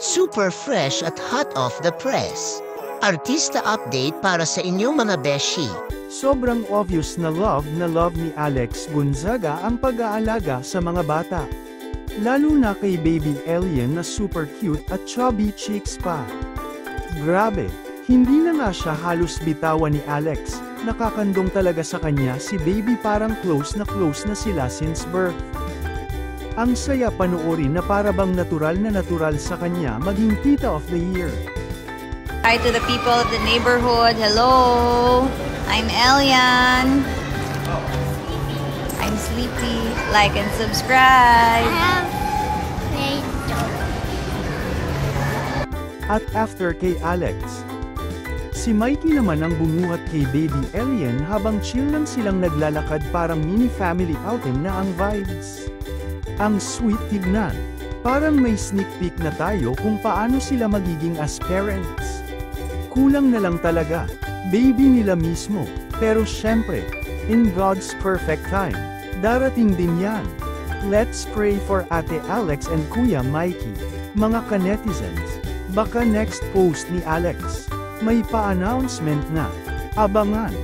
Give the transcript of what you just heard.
Super fresh at hot off the press. Artista update para sa inyong mga beshi. Sobrang obvious na love ni Alex Gonzaga ang pag-aalaga sa mga bata. Lalo na kay baby alien na super cute at chubby cheeks pa. Grabe, hindi na nga siya halos bitawan ni Alex, nakakandong talaga sa kanya si baby, parang close na sila since birth. Ang saya panoorin na para bang natural sa kanya maging tita of the year. Hi to the people of the neighborhood. Hello, I'm Elian. I'm sleepy. Like and subscribe. At after kay Alex, si Mikey naman ang bumuhat kay baby alien habang chill lang silang naglalakad, parang mini family outing na ang vibes. Ang sweet tignan. Parang may sneak peek na tayo kung paano sila magiging as parents. Kulang na lang talaga, baby nila mismo. Pero syempre, in God's perfect time, darating din yan. Let's pray for Ate Alex and Kuya Mikey. Mga ka-netizens, baka next post ni Alex, may pa-announcement na. Abangan!